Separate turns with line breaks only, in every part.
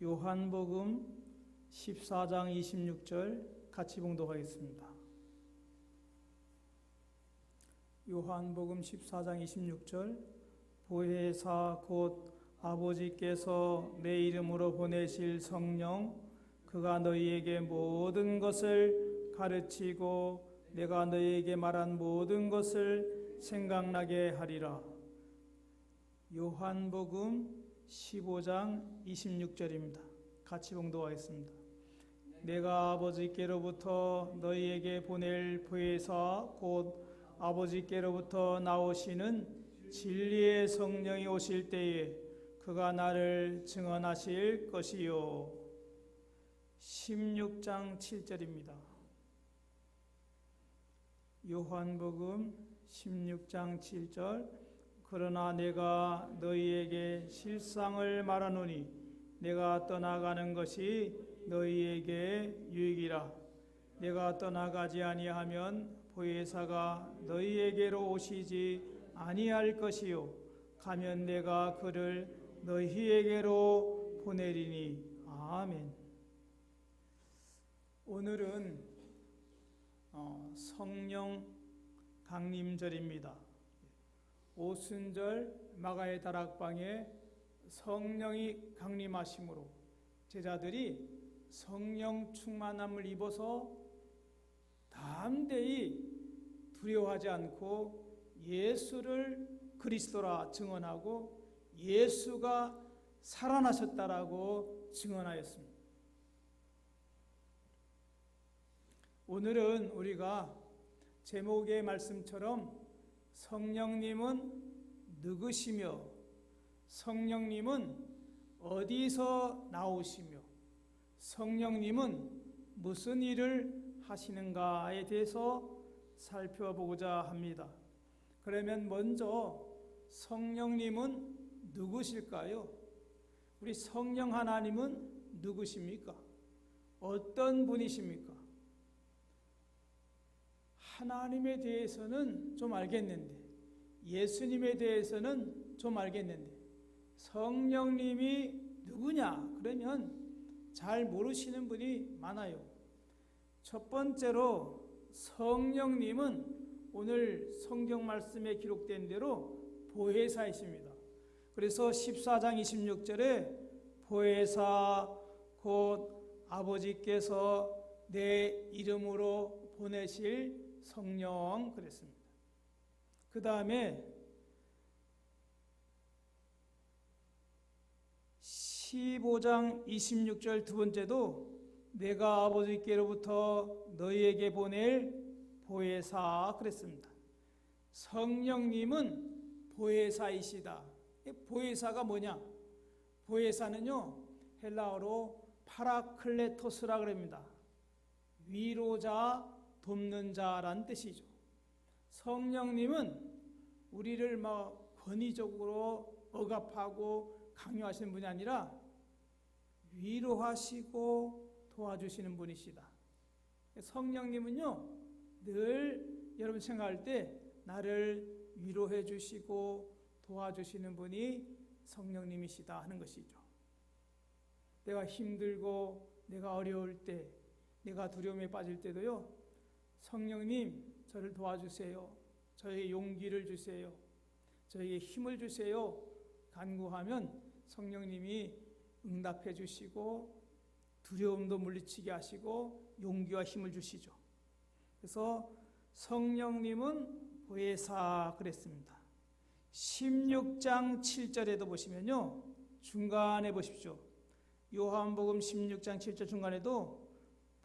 요한복음 14장 26절 같이 봉독하겠습니다. 요한복음 14장 26절 보혜사 곧 아버지께서 내 이름으로 보내실 성령 그가 너희에게 모든 것을 가르치고 내가 너희에게 말한 모든 것을 생각나게 하리라. 요한복음 15장 26절입니다. 같이 봉독하겠습니다. 내가 아버지께로부터 너희에게 보낼 보혜사 곧 아버지께로부터 나오시는 진리의 성령이 오실 때에 그가 나를 증언하실 것이요. 16장 7절입니다. 요한복음 16장 7절 그러나 내가 너희에게 실상을 말하노니 내가 떠나가는 것이 너희에게 유익이라. 내가 떠나가지 아니하면 보혜사가 너희에게로 오시지 아니할 것이요 가면 내가 그를 너희에게로 보내리니. 아멘. 오늘은 성령 강림절입니다. 오순절 마가의 다락방에 성령이 강림하심으로 제자들이 성령 충만함을 입어서 담대히 두려워하지 않고 예수를 그리스도라 증언하고 예수가 살아나셨다라고 증언하였습니다. 오늘은 우리가 제목의 말씀처럼 성령님은 누구시며 성령님은 어디서 나오시며 성령님은 무슨 일을 하시는가에 대해서 살펴보고자 합니다. 그러면 먼저 성령님은 누구실까요? 우리 성령 하나님은 누구십니까? 어떤 분이십니까? 하나님에 대해서는 좀 알겠는데 예수님에 대해서는 좀 알겠는데 성령님이 누구냐? 그러면 잘 모르시는 분이 많아요. 첫 번째로 성령님은 오늘 성경 말씀에 기록된 대로 보혜사이십니다. 그래서 14장 26절에 보혜사 곧 아버지께서 내 이름으로 보내실 성령 그랬습니다. 그 다음에 15장 26절 두 번째도 내가 아버지께로부터 너희에게 보낼 보혜사 그랬습니다. 성령님은 보혜사이시다. 보혜사가 뭐냐? 보혜사는요 헬라어로 파라클레토스라 그럽니다. 위로자, 돕는 자라는 뜻이죠. 성령님은 우리를 막 권위적으로 억압하고 강요하시는 분이 아니라 위로하시고 도와주시는 분이시다. 성령님은요 늘 여러분 생각할 때 나를 위로해 주시고 도와주시는 분이 성령님이시다 하는 것이죠. 내가 힘들고 내가 어려울 때 내가 두려움에 빠질 때도요 성령님 저를 도와주세요. 저에게 용기를 주세요. 저에게 힘을 주세요. 간구하면 성령님이 응답해 주시고 두려움도 물리치게 하시고 용기와 힘을 주시죠. 그래서 성령님은 보혜사 그랬습니다. 16장 7절에도 보시면요 중간에 보십시오. 요한복음 16장 7절 중간에도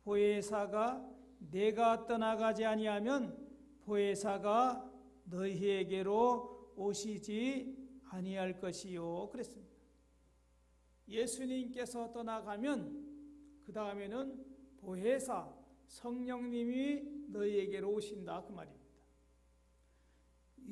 보혜사가 내가 떠나가지 아니하면 보혜사가 너희에게로 오시지 아니할 것이요 그랬습니다. 예수님께서 떠나가면 그 다음에는 보혜사 성령님이 너희에게로 오신다 그 말입니다.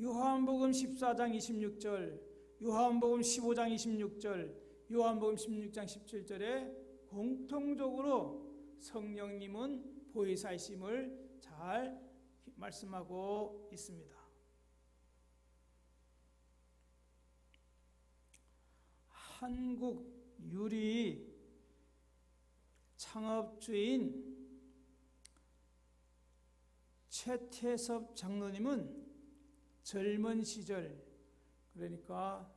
요한복음 14장 26절 요한복음 15장 26절 요한복음 16장 17절에 공통적으로 성령님은 보혜사이심을 잘 말씀하고 있습니다. 한국 유리 창업주인 최태섭 장로님은 젊은 시절, 그러니까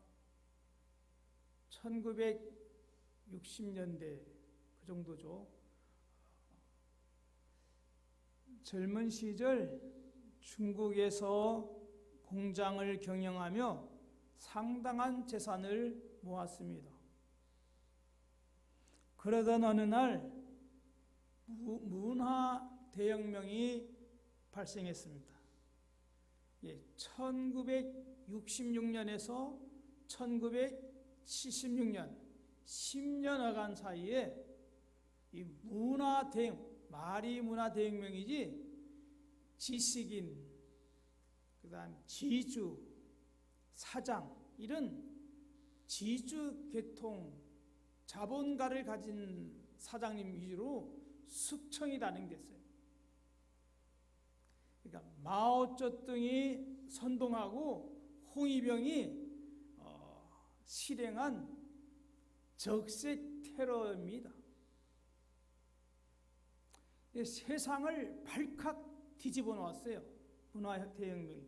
1960년대 그 정도죠. 젊은 시절 중국에서 공장을 경영하며 상당한 재산을 모았습니다. 그러던 어느 날 문화 대혁명이 발생했습니다. 1966년에서 1976년 10년여간 사이에 이 마리 문화 대혁명이지, 지식인, 그다음 지주, 사장, 이런 지주 계통 자본가를 가진 사장님 위주로 숙청이 단행됐어요. 그러니까 마오쩌둥이 선동하고 홍위병이 실행한 적색 테러입니다. 세상을 발칵 뒤집어 놓았어요. 문화 대혁명이.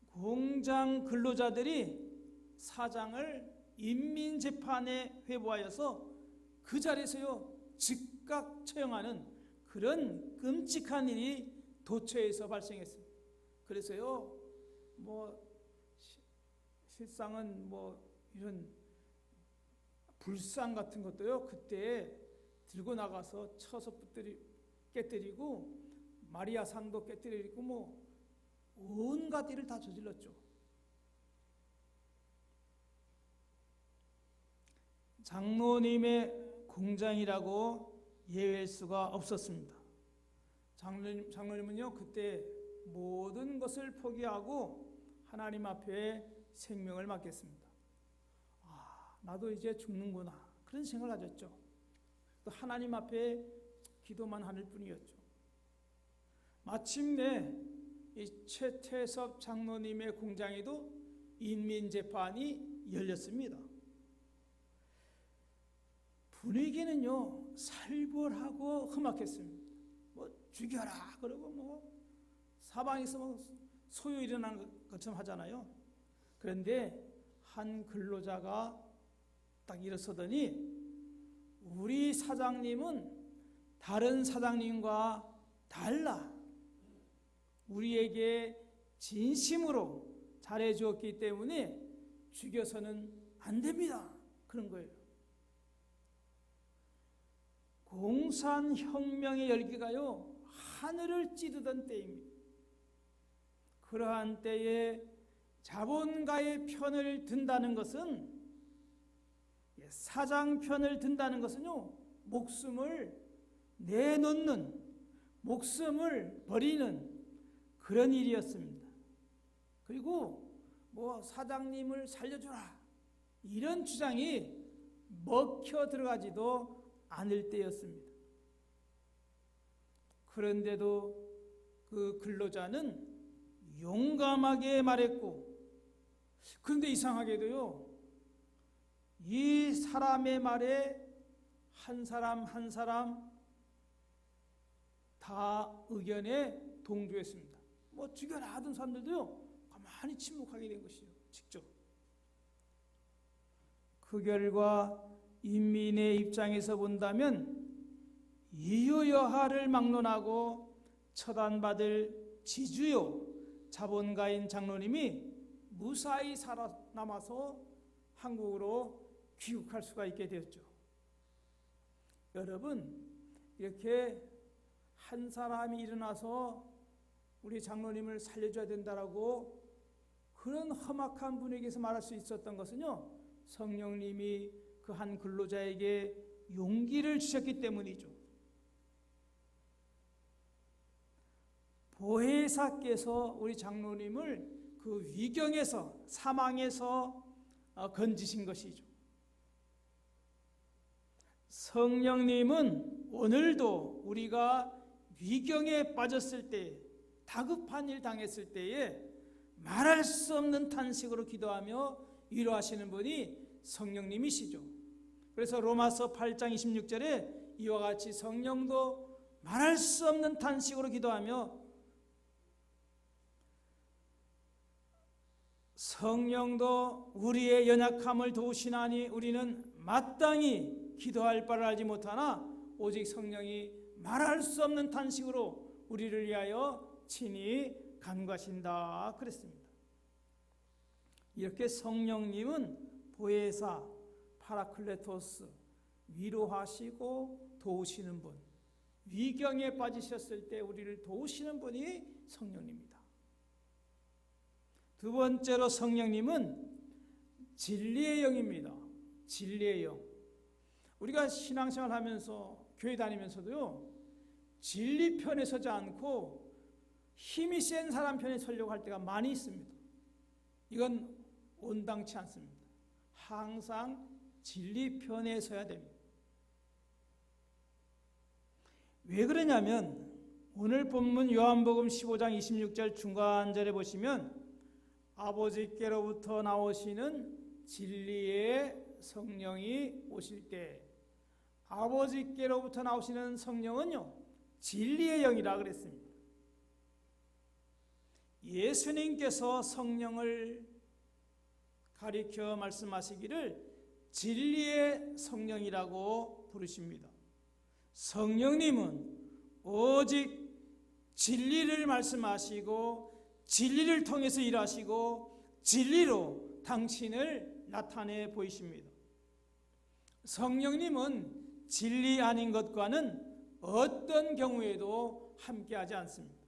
공장 근로자들이 사장을 인민재판에 회부하여서 그 자리에서요 즉각 처형하는 그런 끔찍한 일이 도처에서 발생했습니다. 그래서요 실상은 이런 불상 같은 것도요 그때 들고 나가서 쳐서 깨뜨리고 마리아 상도 깨뜨리고 온갖 일을 다 저질렀죠. 장로님의 공장이라고 예외일 수가 없었습니다. 장로님은요 그때 모든 것을 포기하고 하나님 앞에 생명을 맡겼습니다. 나도 이제 죽는구나, 그런 생각을 가졌죠. 또 하나님 앞에 기도만 하는 뿐이었죠. 마침내 이 최태섭 장로님의 공장에도 인민재판이 열렸습니다. 분위기는요 살벌하고 험악했습니다. 죽여라 그러고 사방에서 소요 일어난 것처럼 하잖아요. 그런데 한 근로자가 딱 일어서더니 우리 사장님은 다른 사장님과 달라, 우리에게 진심으로 잘해주었기 때문에 죽여서는 안 됩니다, 그런 거예요. 공산혁명의 열기가요 하늘을 찌르던 때입니다. 그러한 때에 자본가의 편을 든다는 것은, 사장 편을 든다는 것은요 목숨을 내놓는, 목숨을 버리는 그런 일이었습니다. 그리고 사장님을 살려주라 이런 주장이 먹혀 들어가지도 않을 때였습니다. 그런데도 그 근로자는 용감하게 말했고, 그런데 이상하게도요 이 사람의 말에 한 사람 한 사람 다 의견에 동조했습니다. 죽여라 하던 사람들도요 가만히 침묵하게 된 것이죠. 직접. 그 결과 인민의 입장에서 본다면 이유여하를 막론하고 처단받을 지주요 자본가인 장로님이 무사히 살아남아서 한국으로 귀국할 수가 있게 되었죠. 여러분, 이렇게 한 사람이 일어나서 우리 장로님을 살려줘야 된다라고 그런 험악한 분위기에서 말할 수 있었던 것은요 성령님이 그 한 근로자에게 용기를 주셨기 때문이죠. 보혜사께서 우리 장로님을 그 위경에서, 사망에서 건지신 것이죠. 성령님은 오늘도 우리가 위경에 빠졌을 때, 다급한 일 당했을 때에 말할 수 없는 탄식으로 기도하며 위로하시는 분이 성령님이시죠. 그래서 로마서 8장 26절에 이와 같이 성령도 말할 수 없는 탄식으로 기도하며 성령도 우리의 연약함을 도우시나니 우리는 마땅히 기도할 바를 알지 못하나 오직 성령이 말할 수 없는 탄식으로 우리를 위하여 친히 간구하신다 그랬습니다. 이렇게 성령님은 보혜사, 파라클레토스, 위로하시고 도우시는 분, 위경에 빠지셨을 때 우리를 도우시는 분이 성령님입니다. 두 번째로 성령님은 진리의 영입니다. 진리의 영. 우리가 신앙생활 하면서 교회 다니면서도요, 진리 편에 서지 않고 힘이 센 사람 편에 서려고 할 때가 많이 있습니다. 이건 온당치 않습니다. 항상 진리 편에 서야 됩니다. 왜 그러냐면 오늘 본문 요한복음 15장 26절 중간절에 보시면 아버지께로부터 나오시는 진리의 성령이 오실 때, 아버지께로부터 나오시는 성령은요 진리의 영이라 그랬습니다. 예수님께서 성령을 가리켜 말씀하시기를 진리의 성령이라고 부르십니다. 성령님은 오직 진리를 말씀하시고 진리를 통해서 일하시고 진리로 당신을 나타내 보이십니다. 성령님은 진리 아닌 것과는 어떤 경우에도 함께하지 않습니다.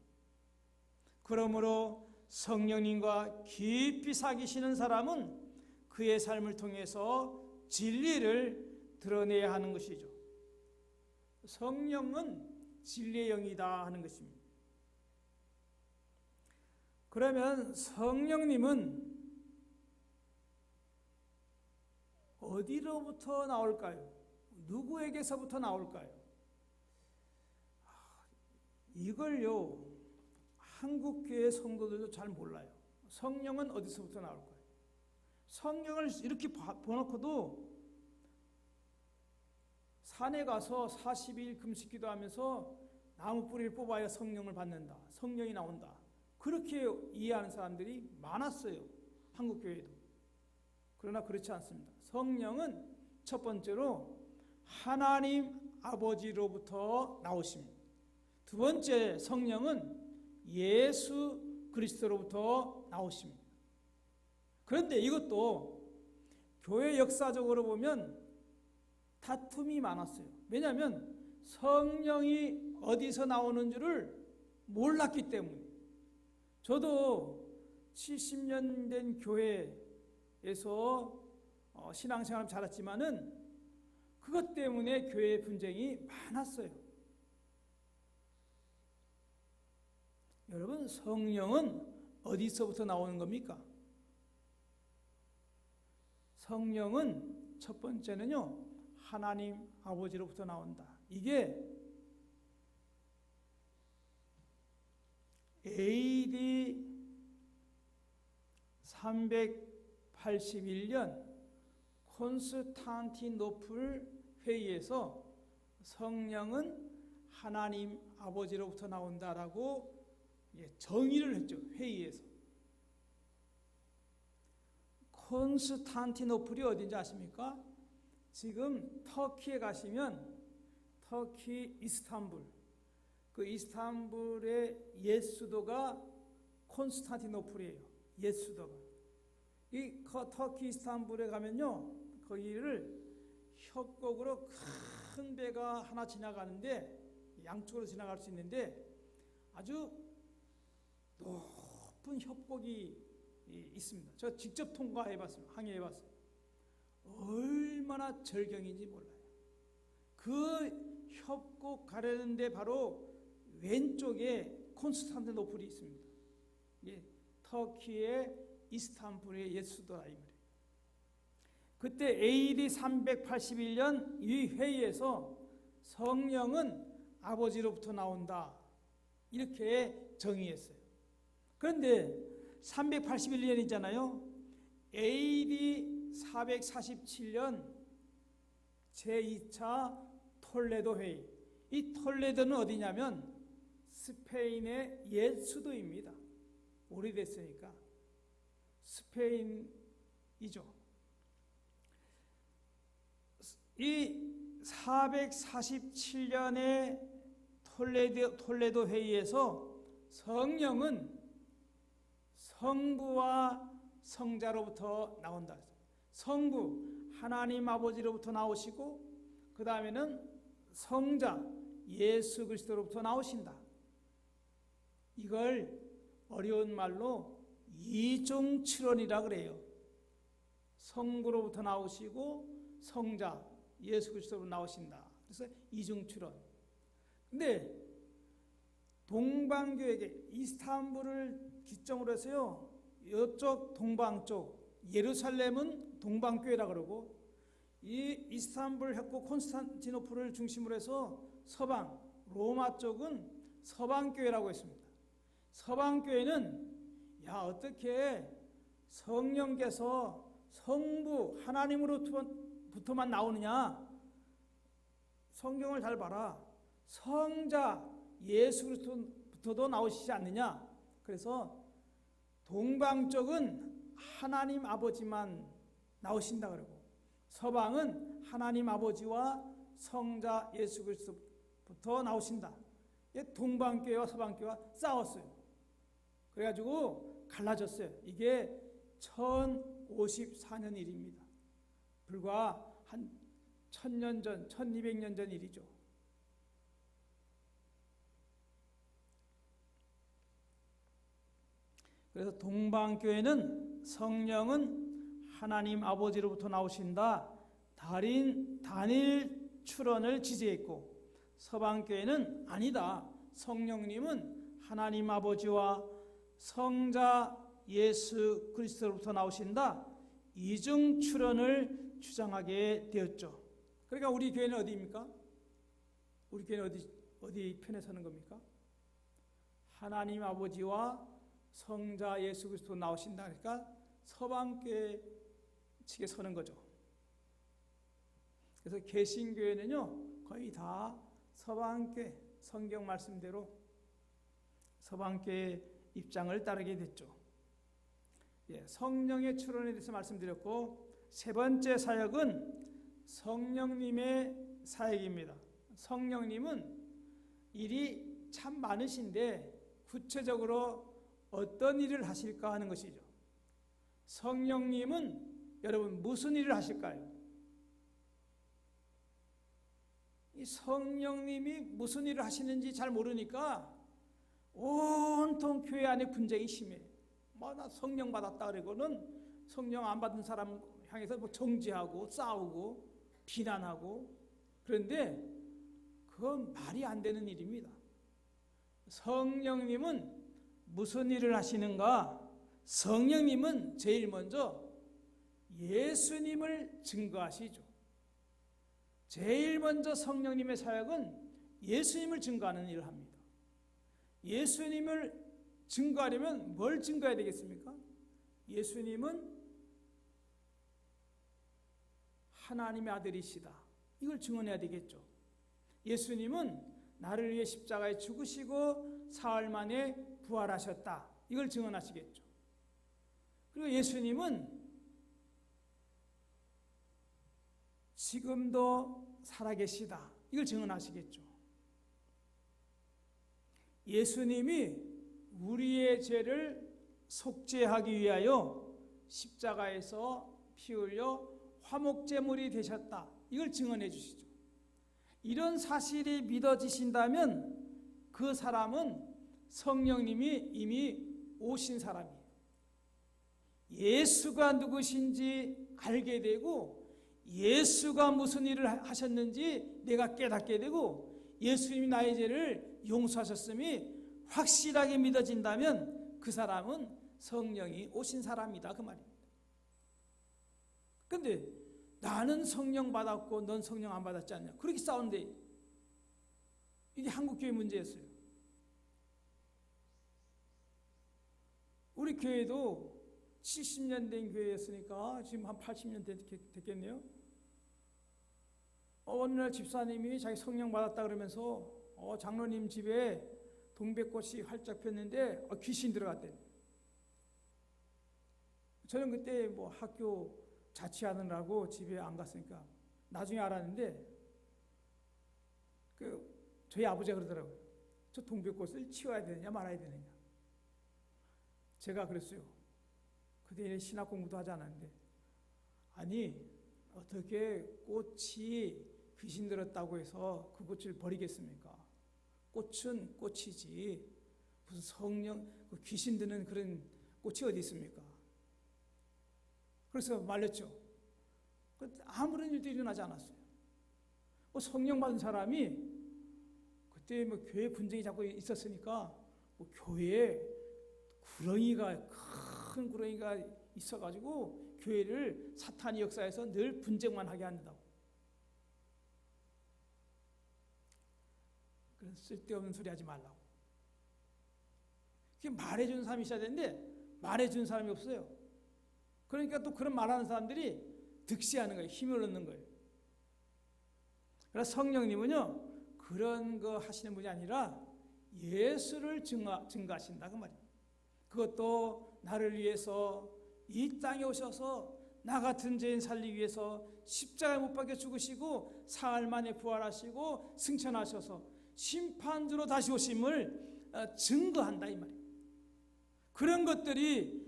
그러므로 성령님과 깊이 사귀시는 사람은 그의 삶을 통해서 진리를 드러내야 하는 것이죠. 성령은 진리의 영이다 하는 것입니다. 그러면 성령님은 어디로부터 나올까요? 누구에게서부터 나올까요? 이걸요 한국교회 성도들도 잘 몰라요. 성령은 어디서부터 나올까요? 성령을 이렇게 보놓고도 산에 가서 40일 금식 기도하면서 나무 뿌리를 뽑아야 성령을 받는다, 성령이 나온다, 그렇게 이해하는 사람들이 많았어요. 한국교회도. 그러나 그렇지 않습니다. 성령은 첫 번째로 하나님 아버지로부터 나오십니다. 두 번째, 성령은 예수 그리스도로부터 나오십니다. 그런데 이것도 교회 역사적으로 보면 다툼이 많았어요. 왜냐하면 성령이 어디서 나오는 줄을 몰랐기 때문에. 저도 70년 된 교회에서 신앙생활을 잘했지만은 그것 때문에 교회 분쟁이 많았어요. 여러분, 성령은 어디서부터 나오는 겁니까? 성령은 첫 번째는요, 하나님 아버지로부터 나온다. 이게 AD 381년 콘스탄티노플 회의에서 성령은 하나님 아버지로부터 나온다라고 정의를 했죠. 회의에서. 콘스탄티노플이 어딘지 아십니까? 지금 터키에 가시면 터키 이스탄불, 그 이스탄불의 옛 수도가 콘스탄티노플이에요. 옛 수도가. 이 터키 이스탄불에 가면요, 거기를 협곡으로 큰 배가 하나 지나가는데, 양쪽으로 지나갈 수 있는데 아주 높은 협곡이 있습니다. 저 직접 통과해봤습니다. 항해해봤어요. 얼마나 절경인지 몰라요. 그 협곡 가려는데 바로 왼쪽에 콘스탄티노플이 있습니다. 예, 터키의 이스탄불의 옛 수도라 이 말이에요. 그때 AD 381년 이 회의에서 성령은 아버지로부터 나온다, 이렇게 정의했어요. 그런데 381년이잖아요. AD 447년 제2차 톨레도 회의. 이 톨레도는 어디냐면 스페인의 옛 수도입니다. 오래됐으니까 스페인이죠. 이 447년의 톨레도 회의에서 성령은 성부와 성자로부터 나온다. 성부 하나님 아버지로부터 나오시고 그 다음에는 성자 예수 그리스도로부터 나오신다. 이걸 어려운 말로 이중출원이라 그래요. 성부로부터 나오시고 성자 예수 그리스도로 나오신다. 그래서 이중출원. 근데 동방교회계 이스탄불을 기점으로 해서요, 이쪽 동방 쪽 예루살렘은 동방교회라 그러고 이 이스탄불 했고 콘스탄티노플을 중심으로 해서 서방 로마 쪽은 서방교회라고 했습니다. 서방교회는 야 어떻게 성령께서 성부 하나님으로부터만 나오느냐, 성경을 잘 봐라. 성자 예수 그리스도부터도 나오시지 않느냐. 그래서 동방 쪽은 하나님 아버지만 나오신다 그러고 서방은 하나님 아버지와 성자 예수 그리스도부터 나오신다. 동방교회와 서방교회와 싸웠어요. 그래가지고 갈라졌어요. 이게 1054년 일입니다. 불과 한 1000년 전, 1200년 전 일이죠. 그래서 동방교회는 성령은 하나님 아버지로부터 나오신다. 단일 출원을 지지했고 서방교회는 아니다. 성령님은 하나님 아버지와 성자 예수 그리스도로부터 나오신다. 이중 출원을 주장하게 되었죠. 그러니까 우리 교회는 어디입니까? 우리 교회는 어디 편에 서는 겁니까? 하나님 아버지와 성자 예수 그리스도 나오신다. 그러니까 서방교회 측에 서는 거죠. 그래서 개신교회는요 거의 다 서방교회 성경 말씀대로 서방교회 입장을 따르게 됐죠. 성령의 출원에 대해서 말씀드렸고, 세 번째 사역은 성령님의 사역입니다. 성령님은 일이 참 많으신데 구체적으로 어떤 일을 하실까 하는 것이죠. 성령님은 여러분 무슨 일을 하실까요? 이 성령님이 무슨 일을 하시는지 잘 모르니까 온통 교회 안에 분쟁이 심해. 나 성령 받았다 그러고는 성령 안 받은 사람 향해서 정죄하고 싸우고 비난하고, 그런데 그건 말이 안 되는 일입니다. 성령님은 무슨 일을 하시는가? 성령님은 제일 먼저 예수님을 증거하시죠. 제일 먼저 성령님의 사역은 예수님을 증거하는 일을 합니다. 예수님을 증거하려면 뭘 증거해야 되겠습니까? 예수님은 하나님의 아들이시다. 이걸 증언해야 되겠죠. 예수님은 나를 위해 십자가에 죽으시고 사흘 만에 부활하셨다. 이걸 증언하시겠죠. 그리고 예수님은 지금도 살아계시다. 이걸 증언하시겠죠. 예수님이 우리의 죄를 속죄하기 위하여 십자가에서 피 흘려 화목제물이 되셨다. 이걸 증언해 주시죠. 이런 사실이 믿어지신다면 그 사람은 성령님이 이미 오신 사람이에요. 예수가 누구신지 알게 되고 예수가 무슨 일을 하셨는지 내가 깨닫게 되고 예수님이 나의 죄를 용서하셨음이 확실하게 믿어진다면 그 사람은 성령이 오신 사람이다, 그 말입니다. 근데 나는 성령 받았고 넌 성령 안 받았지 않냐, 그렇게 싸우는데 이게 한국교회 문제였어요. 우리 교회도 70년 된 교회였으니까 지금 한 80년 됐겠네요. 어느 날 집사님이 자기 성령 받았다 그러면서 장로님 집에 동백꽃이 활짝 폈는데 귀신 들어갔대. 저는 그때 뭐 학교 자취하느라고 집에 안 갔으니까 나중에 알았는데 저희 아버지가 그러더라고요. 저 동백꽃을 치워야 되느냐 말아야 되느냐. 제가 그랬어요. 그때 신학 공부도 하지 않았는데, 아니 어떻게 꽃이 귀신 들었다고 해서 그 꽃을 버리겠습니까? 꽃은 꽃이지 무슨 성령 귀신 드는 그런 꽃이 어디 있습니까? 그래서 말렸죠. 아무런 일도 일어나지 않았어요. 성령 받은 사람이 그때 교회 분쟁이 자꾸 있었으니까 교회에 큰 구렁이가 있어가지고 교회를 사탄이 역사해서 늘 분쟁만 하게 한다고. 쓸데없는 소리 하지 말라고. 그게 말해주는 사람이 있어야 되는데 말해주는 사람이 없어요. 그러니까 또 그런 말하는 사람들이 득시하는 거예요. 힘을 얻는 거예요. 그래서 성령님은요 그런 거 하시는 분이 아니라 예수를 증거하신다 그 말이에요. 그것도 나를 위해서 이 땅에 오셔서 나 같은 죄인 살리기 위해서 십자가에 못 박혀 죽으시고 사흘 만에 부활하시고 승천하셔서 심판주로 다시 오심을 증거한다 이 말이에요. 그런 것들이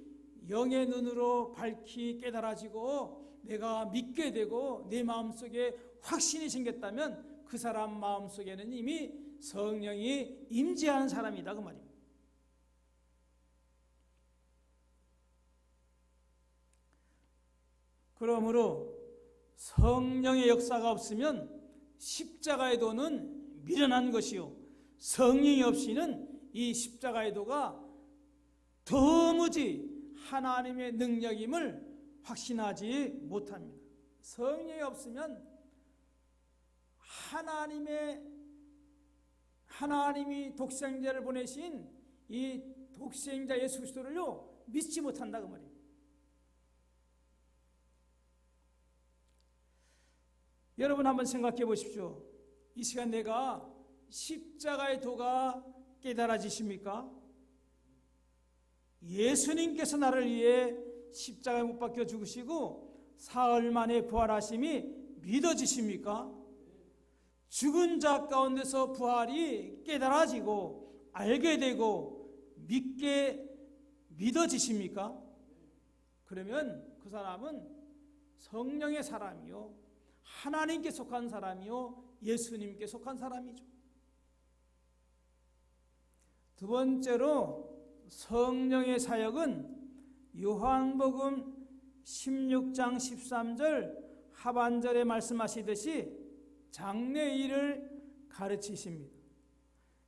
영의 눈으로 밝히 깨달아지고 내가 믿게 되고 내 마음속에 확신이 생겼다면 그 사람 마음속에는 이미 성령이 임재하는 사람이다 그 말입니다. 그러므로 성령의 역사가 없으면 십자가의 도는 미련한 것이요 성령이 없이는 이 십자가의 도가 도무지 하나님의 능력임을 확신하지 못합니다. 성령이 없으면 하나님이 독생자를 보내신 이 독생자 예수 그리스도를요 믿지 못한다 그 말이에요. 여러분 한번 생각해 보십시오. 이 시간 내가 십자가의 도가 깨달아지십니까? 예수님께서 나를 위해 십자가에 못 박혀 죽으시고 사흘 만에 부활하심이 믿어지십니까? 죽은 자 가운데서 부활이 깨달아지고 알게 되고 믿어지십니까? 그러면 그 사람은 성령의 사람이요 하나님께 속한 사람이요 예수님께 속한 사람이죠. 두 번째로 성령의 사역은 요한복음 16장 13절 하반절에 말씀하시듯이 장래일을 가르치십니다.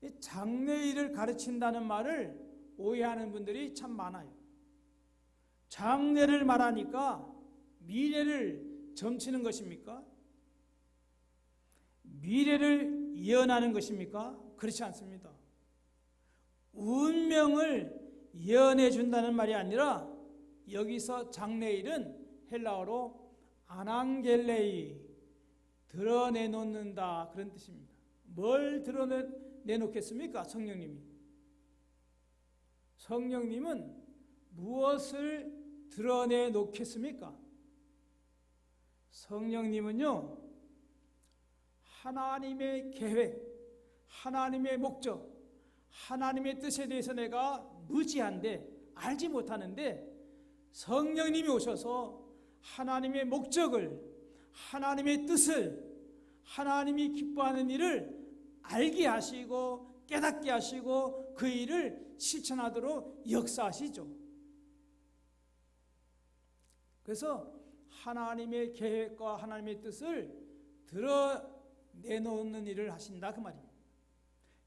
이 장래일을 가르친다는 말을 오해하는 분들이 참 많아요. 장래를 말하니까 미래를 점치는 것입니까? 미래를 예언하는 것입니까? 그렇지 않습니다. 운명을 예언해 준다는 말이 아니라 여기서 장래일은 헬라어로 아낭겔레이 드러내놓는다 그런 뜻입니다. 뭘 드러내놓겠습니까? 성령님은 무엇을 드러내놓겠습니까? 성령님은요 하나님의 계획, 하나님의 목적, 하나님의 뜻에 대해서 내가 무지한데 알지 못하는데 성령님이 오셔서 하나님의 목적을, 하나님의 뜻을, 하나님이 기뻐하는 일을 알게 하시고 깨닫게 하시고 그 일을 실천하도록 역사하시죠. 그래서 하나님의 계획과 하나님의 뜻을 드러내놓는 일을 하신다 그 말입니다.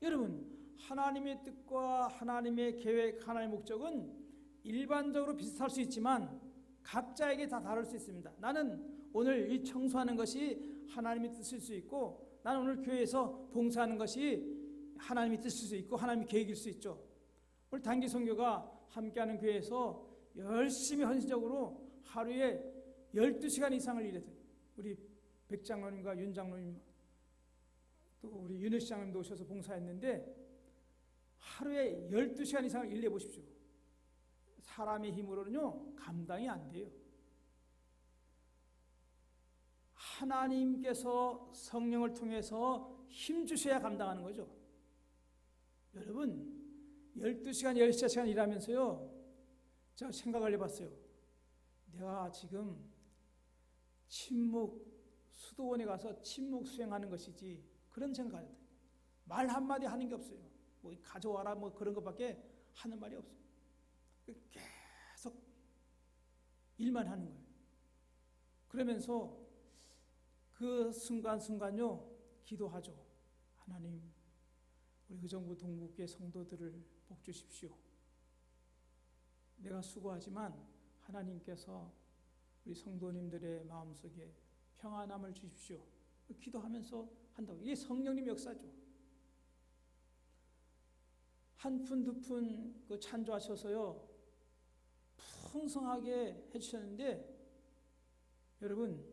여러분 하나님의 뜻과 하나님의 계획, 하나님의 목적은 일반적으로 비슷할 수 있지만 각자에게 다 다를 수 있습니다. 나는 오늘 이 청소하는 것이 하나님의 뜻일 수 있고 나는 오늘 교회에서 봉사하는 것이 하나님의 뜻일 수 있고 하나님의 계획일 수 있죠. 오늘 단기 선교가 함께하는 교회에서 열심히 헌신적으로 하루에 12시간 이상을 일해서 우리 백 장로님과 윤 장로님 또 우리 윤혜 시장님도 오셔서 봉사했는데 하루에 12시간 이상을 일해 보십시오. 사람의 힘으로는요 감당이 안 돼요. 하나님께서 성령을 통해서 힘 주셔야 감당하는 거죠. 여러분 12시간 13시간 일하면서요 제가 생각을 해봤어요. 내가 지금 수도원에 가서 침묵 수행하는 것이지 그런 생각을 해요. 말 한마디 하는 게 없어요. 뭐 가져와라 뭐 그런 것밖에 하는 말이 없어요. 계속 일만 하는 거예요. 그러면서 그 순간순간요 기도하죠. 하나님 우리 의정부 동북교회 성도들을 복 주십시오. 내가 수고하지만 하나님께서 우리 성도님들의 마음속에 평안함을 주십시오. 기도하면서 한다고. 이게 성령님 역사죠. 한 푼 두 푼 그 찬조하셔서요 풍성하게 해주셨는데 여러분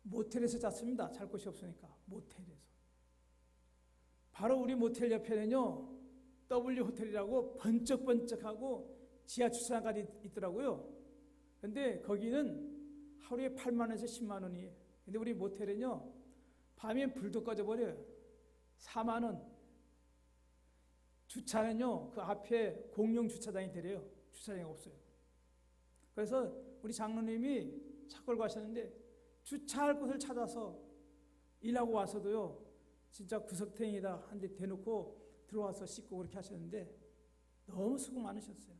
모텔에서 잤습니다. 잘 곳이 없으니까 모텔에서. 바로 우리 모텔 옆에는요 W 호텔이라고 번쩍번쩍하고 지하 주차장까지 있더라고요. 근데 거기는 하루에 8만 원에서 10만 원이에요. 근데 우리 모텔은요 밤에 불도 꺼져버려요. 4만 원. 주차는요 그 앞에 공용 주차장이 되래요. 주차장이 없어요. 그래서 우리 장로님이 차 끌고 가셨는데 주차할 곳을 찾아서 일하고 와서도요 진짜 구석탱이다 한 대 대놓고 들어와서 씻고 그렇게 하셨는데 너무 수고 많으셨어요.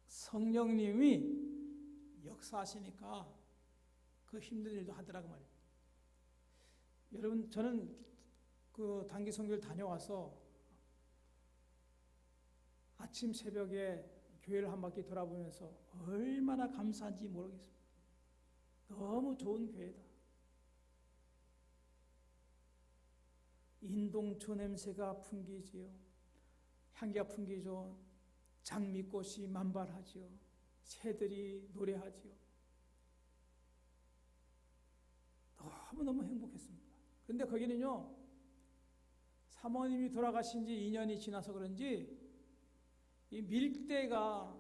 성령님이 역사하시니까 그 힘든 일도 하더라고 말이에요. 여러분 저는 그 단기 선교를 다녀와서 아침 새벽에 교회를 한 바퀴 돌아보면서 얼마나 감사한지 모르겠습니다. 너무 좋은 교회다. 인동초 냄새가 풍기지요. 향기가 풍기죠. 장미꽃이 만발하지요. 새들이 노래하지요. 너무너무 행복했습니다. 그런데 거기는요 사모님이 돌아가신 지 2년이 지나서 그런지 이 밀대가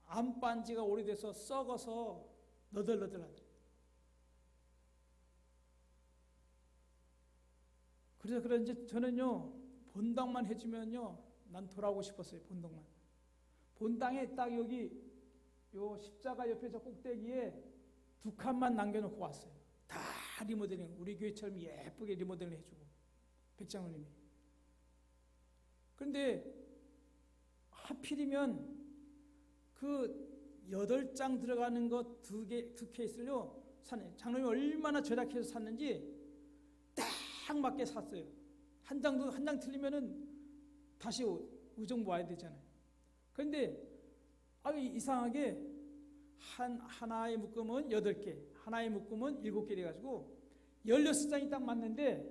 안빤지가 오래돼서 썩어서 너덜너덜하더라고요. 그래서 그런지 저는요 본당만 해주면요 난 돌아오고 싶었어요. 본당만. 본당에 딱 여기 요 십자가 옆에 저 꼭대기에 2칸만 남겨놓고 왔어요. 다 리모델링, 우리 교회처럼 예쁘게 리모델링 해주고 백장로님이. 그런데 하필이면 그 8장 들어가는 거 두 케이스를요 샀네. 장로님이 얼마나 절약해서 샀는지 딱 맞게 샀어요. 한 장 틀리면은 다시 의정부 와야 되잖아요. 그런데 이상하게 하나의 묶음은 8개, 하나의 묶음은 7개 돼가지고 16장이 딱 맞는데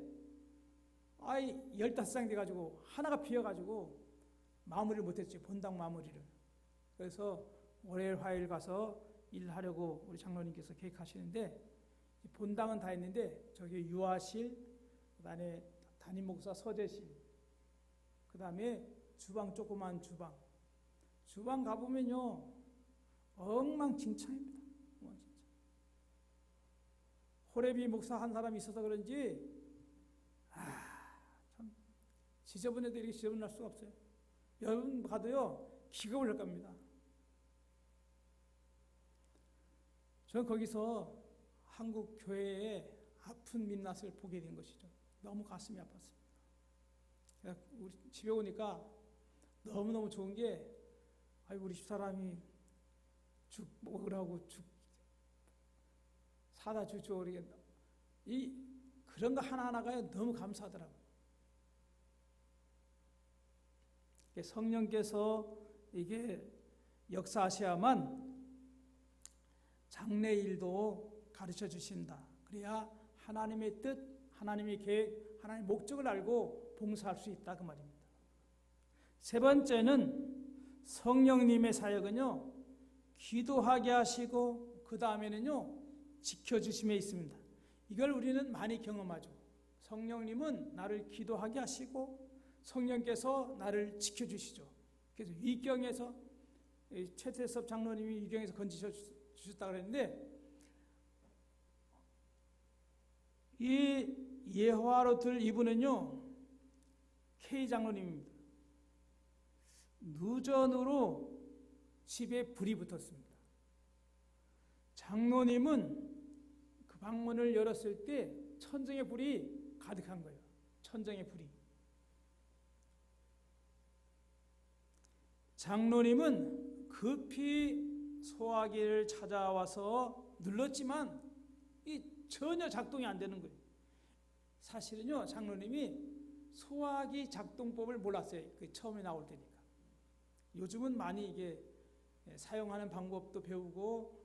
15장 돼가지고 하나가 비어가지고 마무리를 못했죠. 본당 마무리를. 그래서 월요일 화요일 가서 일하려고 우리 장로님께서 계획하시는데 본당은 다 했는데 저기 유아실, 그 다음에 담임 목사 서재실, 그 다음에 주방, 조그만 주방 가보면요 엉망진창입니다. 호레비 목사 한 사람이 있어서 그런지 참 지저분해도 이렇게 지저분할 수가 없어요. 여러분 가도요 기겁을 할 겁니다. 저는 거기서 한국 교회의 아픈 민낯을 보게 된 것이죠. 너무 가슴이 아팠습니다. 우리 집에 오니까 너무너무 좋은 게 우리 집사람이 죽 먹으라고 죽 사다 주죠. 그런 거 하나하나가 너무 감사하더라고요. 성령께서 이게 역사하셔야만 장래일도 가르쳐 주신다. 그래야 하나님의 뜻, 하나님의 계획, 하나님의 목적을 알고 봉사할 수 있다 그 말입니다. 세 번째는 성령님의 사역은요, 기도하게 하시고 그 다음에는요, 지켜주심에 있습니다. 이걸 우리는 많이 경험하죠. 성령님은 나를 기도하게 하시고 성령께서 나를 지켜주시죠. 그래서 위경에서 최태섭 장로님이 위경에서 건지셨다고 그랬는데, 이 예화로들 이분은요, K 장로님입니다. 누전으로 집에 불이 붙었습니다. 장로님은 그 방문을 열었을 때 천정의 불이 가득한 거예요. 천정의 불이. 장로님은 급히 소화기를 찾아와서 눌렀지만 이 전혀 작동이 안 되는 거예요. 사실은요, 장로님이 소화기 작동법을 몰랐어요. 처음에 나올 때니까. 요즘은 많이 이게 사용하는 방법도 배우고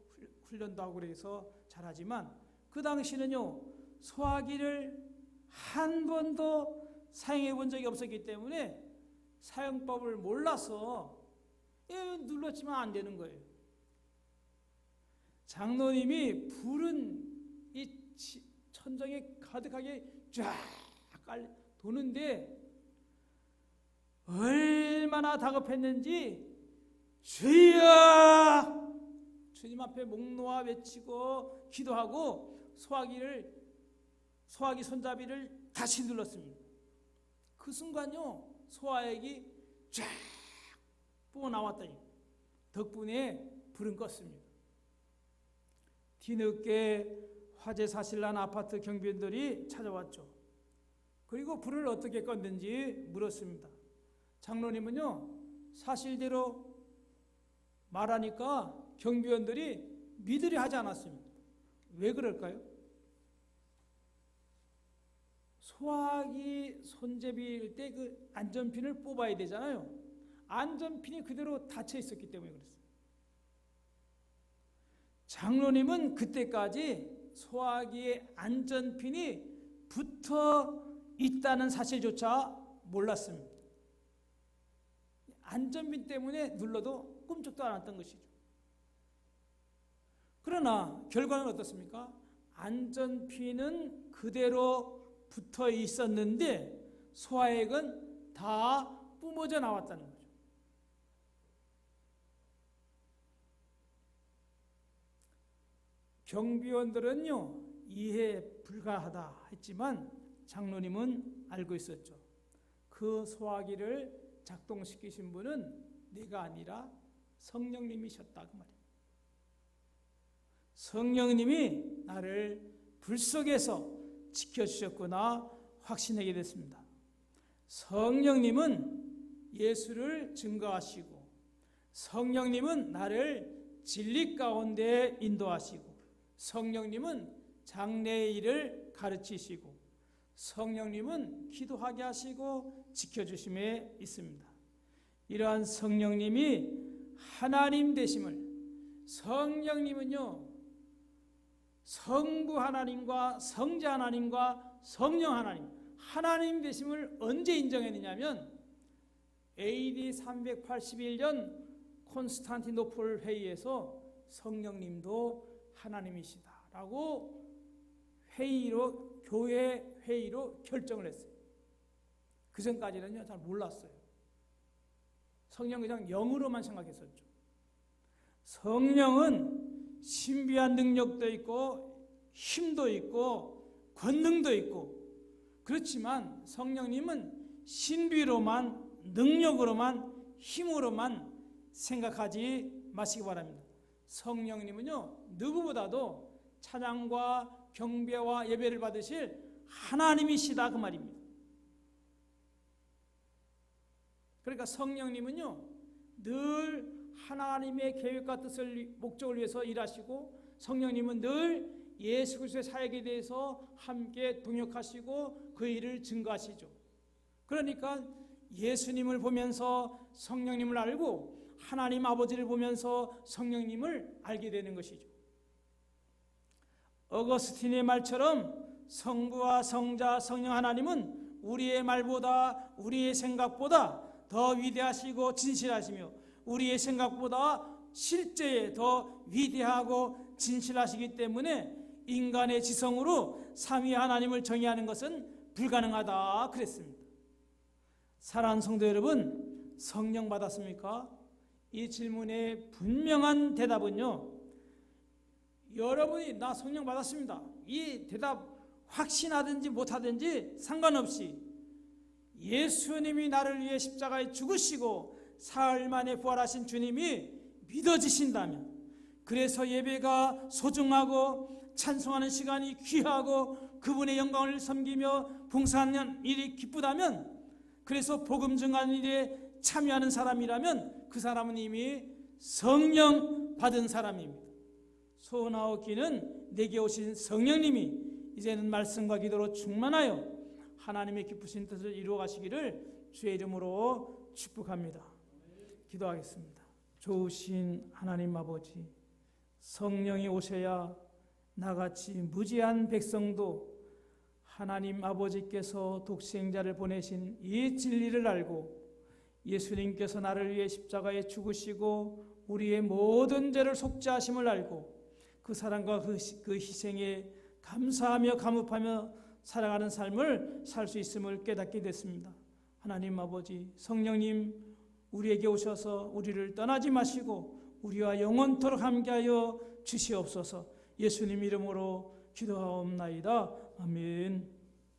훈련도 하고 그래서 잘하지만, 그 당시는요, 소화기를 한 번도 사용해 본 적이 없었기 때문에 사용법을 몰라서 눌렀지만 안 되는 거예요. 장로님이 불은 이 천정에 가득하게 쫙 도는데 얼마나 다급했는지 주여! 주님 앞에 목 놓아 외치고 기도하고 소화기 손잡이를 다시 눌렀습니다. 그 순간요, 소화액이 쫙 뿜어나왔더니 덕분에 불은 껐습니다. 뒤늦게 화재 사실 난 아파트 경비원들이 찾아왔죠. 그리고 불을 어떻게 껐는지 물었습니다. 장로님은요, 사실대로 말하니까 경비원들이 믿으려 하지 않았습니다. 왜 그럴까요? 소화기 손잡이일 때 그 안전핀을 뽑아야 되잖아요. 안전핀이 그대로 닫혀 있었기 때문에 그랬어요. 장로님은 그때까지 소화기의 안전핀이 붙어 있다는 사실조차 몰랐습니다. 안전핀 때문에 눌러도 꿈쩍도 안 했던 것이죠. 그러나 결과는 어떻습니까? 안전핀은 그대로 붙어 있었는데 소화액은 다 뿜어져 나왔다는 거죠. 경비원들은요, 이해 불가하다 했지만 장로님은 알고 있었죠. 그 소화기를 작동시키신 분은 내가 아니라 성령님이셨다, 그 말이에요. 성령님이 나를 불 속에서 지켜주셨구나 확신하게 됐습니다. 성령님은 예수를 증거하시고, 성령님은 나를 진리 가운데 인도하시고, 성령님은 장래의 일을 가르치시고, 성령님은 기도하게 하시고 지켜주심에 있습니다. 이러한 성령님이 하나님 되심을, 성령님은요, 성부 하나님과 성자 하나님과 성령 하나님 되심을 언제 인정했느냐면 AD 381년 콘스탄티노플 회의에서 성령님도 하나님이시다라고 교회 회의로 결정을 했어요. 그 전까지는요, 잘 몰랐어요. 성령 그냥 영으로만 생각했었죠. 성령은 신비한 능력도 있고 힘도 있고 권능도 있고, 그렇지만 성령님은 신비로만, 능력으로만, 힘으로만 생각하지 마시기 바랍니다. 성령님은요, 누구보다도 찬양과 경배와 예배를 받으실 하나님이시다, 그 말입니다. 그러니까 성령님은요, 늘 하나님의 계획과 뜻을, 목적을 위해서 일하시고, 성령님은 늘 예수 그리스도의 사역에 대해서 함께 동역하시고 그 일을 증거하시죠. 그러니까 예수님을 보면서 성령님을 알고 하나님 아버지를 보면서 성령님을 알게 되는 것이죠. 어거스틴의 말처럼 성부와 성자, 성령 하나님은 우리의 말보다, 우리의 생각보다 더 위대하시고 진실하시며 우리의 생각보다 실제에 더 위대하고 진실하시기 때문에 인간의 지성으로 삼위 하나님을 정의하는 것은 불가능하다 그랬습니다. 사랑하는 성도 여러분, 성령 받았습니까? 이 질문의 분명한 대답은요, 여러분이 나 성령 받았습니다, 이 대답 확신하든지 못하든지 상관없이 예수님이 나를 위해 십자가에 죽으시고 사흘 만에 부활하신 주님이 믿어지신다면, 그래서 예배가 소중하고 찬송하는 시간이 귀하고 그분의 영광을 섬기며 봉사하는 일이 기쁘다면, 그래서 복음 증하는 일에 참여하는 사람이라면 그 사람은 이미 성령 받은 사람입니다. 소나오기는 내게 오신 성령님이 이제는 말씀과 기도로 충만하여 하나님의 기쁘신 뜻을 이루어 가시기를 주의 이름으로 축복합니다. 기도하겠습니다. 좋으신 하나님 아버지, 성령이 오셔야 나같이 무지한 백성도 하나님 아버지께서 독생자를 보내신 이 진리를 알고 예수님께서 나를 위해 십자가에 죽으시고 우리의 모든 죄를 속죄하심을 알고 그 사랑과 그 희생에 감사하며 감업하며 살아가는 삶을 살 수 있음을 깨닫게 됐습니다. 하나님 아버지, 성령님 우리에게 오셔서 우리를 떠나지 마시고 우리와 영원토록 함께하여 주시옵소서. 예수님 이름으로 기도하옵나이다. 아멘.